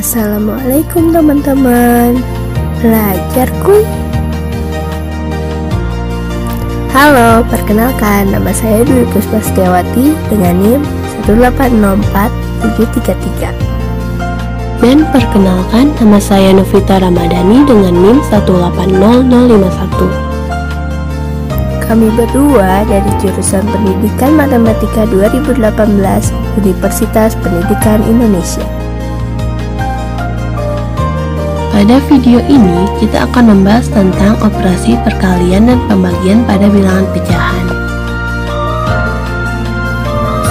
Assalamualaikum teman-teman. Belajar kuy. Halo, perkenalkan nama saya Dwi Puspa Setiawati dengan NIM 1804733. Dan perkenalkan nama saya Novita Ramadhani dengan NIM 180051. Kami berdua dari jurusan Pendidikan Matematika 2018 Universitas Pendidikan Indonesia. Pada video ini kita akan membahas tentang operasi perkalian dan pembagian pada bilangan pecahan.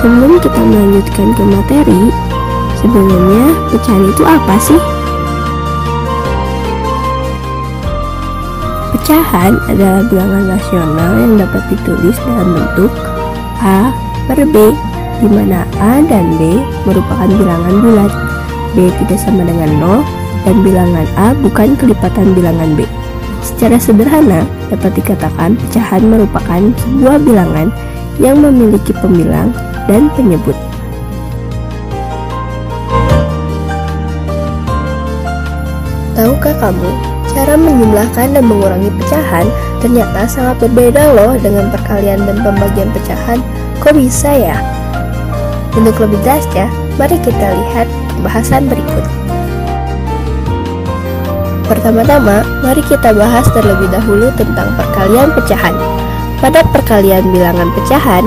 Sebelum kita melanjutkan ke materi, sebenarnya pecahan itu apa sih? Pecahan adalah bilangan rasional yang dapat ditulis dalam bentuk A per B, di mana A dan B merupakan bilangan bulat, B tidak sama dengan 0, dan bilangan A bukan kelipatan bilangan B. Secara sederhana, dapat dikatakan pecahan merupakan sebuah bilangan yang memiliki pembilang dan penyebut. Tahukah kamu, cara menjumlahkan dan mengurangi pecahan ternyata sangat berbeda loh dengan perkalian dan pembagian pecahan. Kok bisa ya? Untuk lebih jelasnya, mari kita lihat pembahasan berikut. Pertama-tama, mari kita bahas terlebih dahulu tentang perkalian pecahan. Pada perkalian bilangan pecahan,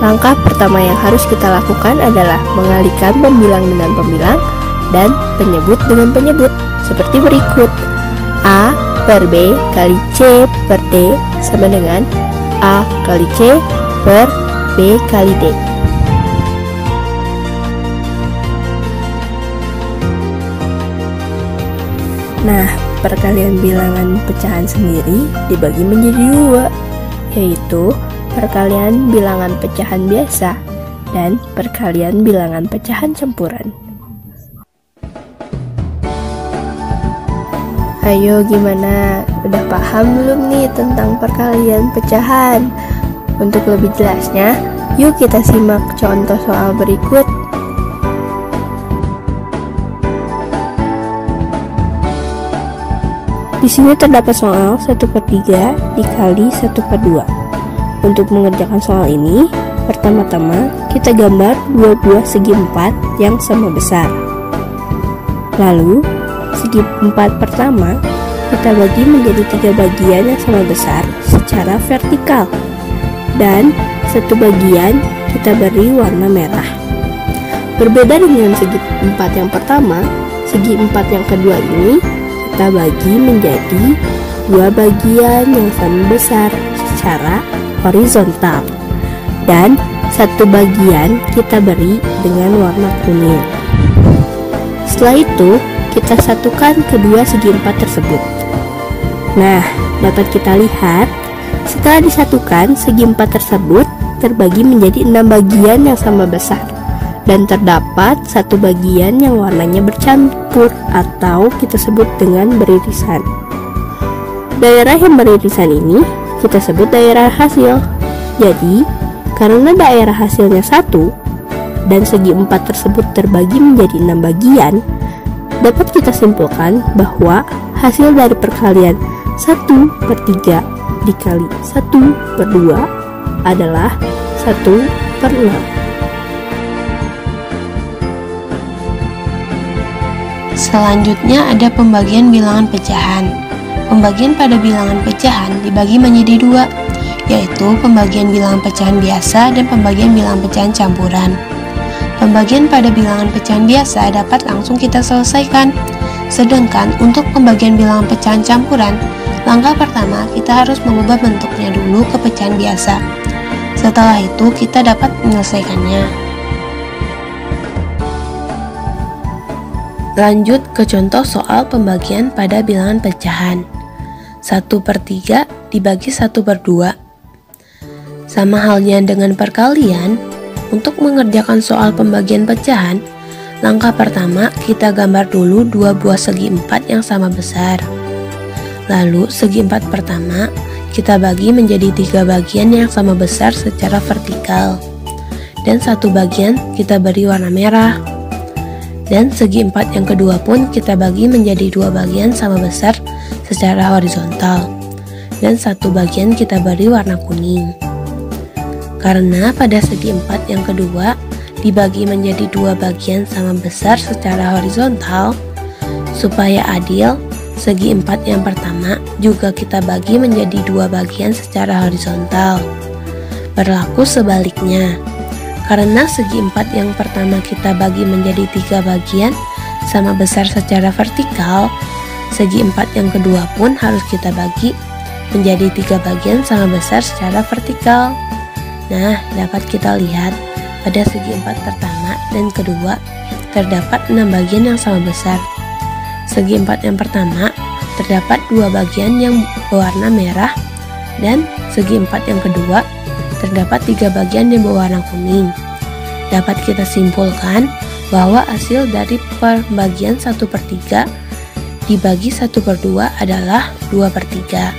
langkah pertama yang harus kita lakukan adalah mengalihkan pembilang dengan pembilang dan penyebut dengan penyebut, seperti berikut. A per B kali C per D sama dengan A kali C per B kali D. Nah, perkalian bilangan pecahan sendiri dibagi menjadi dua, yaitu perkalian bilangan pecahan biasa dan perkalian bilangan pecahan campuran. Ayo gimana? Udah paham belum nih tentang perkalian pecahan? Untuk lebih jelasnya, yuk kita simak contoh soal berikut. Di sini terdapat soal 1/3 dikali 1/2. Untuk mengerjakan soal ini, pertama-tama kita gambar dua buah segi 4 yang sama besar. Lalu, segi 4 pertama kita bagi menjadi 3 bagian yang sama besar secara vertikal. Dan satu bagian kita beri warna merah. Berbeda dengan segi 4 yang pertama, segi 4 yang kedua ini kita bagi menjadi 2 bagian yang sama besar secara horizontal, dan satu bagian kita beri dengan warna kuning. Setelah itu kita satukan kedua segi 4 tersebut. Nah, dapat kita lihat setelah disatukan segi 4 tersebut terbagi menjadi 6 bagian yang sama besar, dan terdapat satu bagian yang warnanya bercampur atau kita sebut dengan beririsan. Daerah yang beririsan ini kita sebut daerah hasil. Jadi, karena daerah hasilnya 1 dan segi 4 tersebut terbagi menjadi 6 bagian, dapat kita simpulkan bahwa hasil dari perkalian 1/3 dikali 1/2 adalah 1/6. Selanjutnya ada pembagian bilangan pecahan. Pembagian pada bilangan pecahan dibagi menjadi dua, yaitu pembagian bilangan pecahan biasa dan pembagian bilangan pecahan campuran. Pembagian pada bilangan pecahan biasa dapat langsung kita selesaikan. Sedangkan untuk pembagian bilangan pecahan campuran, langkah pertama kita harus mengubah bentuknya dulu ke pecahan biasa. Setelah itu kita dapat menyelesaikannya. Lanjut ke contoh soal pembagian pada bilangan pecahan. 1/3 dibagi 1/2. Sama halnya dengan perkalian, untuk mengerjakan soal pembagian pecahan, langkah pertama kita gambar dulu 2 buah segi 4 yang sama besar. Lalu segi 4 pertama kita bagi menjadi 3 bagian yang sama besar secara vertikal, dan satu bagian kita beri warna merah. Dan segi 4 yang kedua pun kita bagi menjadi 2 bagian sama besar secara horizontal. Dan 1 bagian kita beri warna kuning. Karena pada segi 4 yang kedua dibagi menjadi 2 bagian sama besar secara horizontal, supaya adil, segi 4 yang pertama juga kita bagi menjadi 2 bagian secara horizontal. Berlaku sebaliknya. Karena segi 4 yang pertama kita bagi menjadi 3 bagian sama besar secara vertikal, segi 4 yang kedua pun harus kita bagi menjadi 3 bagian sama besar secara vertikal. Nah, dapat kita lihat pada segi 4 pertama dan kedua terdapat 6 bagian yang sama besar. Segi 4 yang pertama terdapat 2 bagian yang berwarna merah, dan segi 4 yang kedua terdapat 3 bagian yang berwarna kuning. Dapat kita simpulkan bahwa hasil dari pembagian 1/3 dibagi 1/2 adalah 2/3.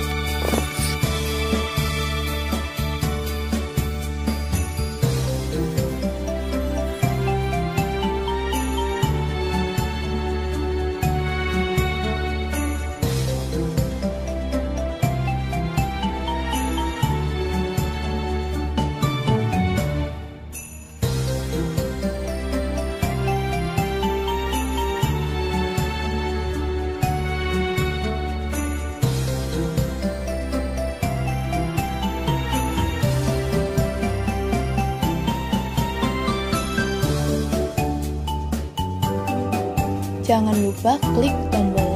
Jangan lupa klik tombol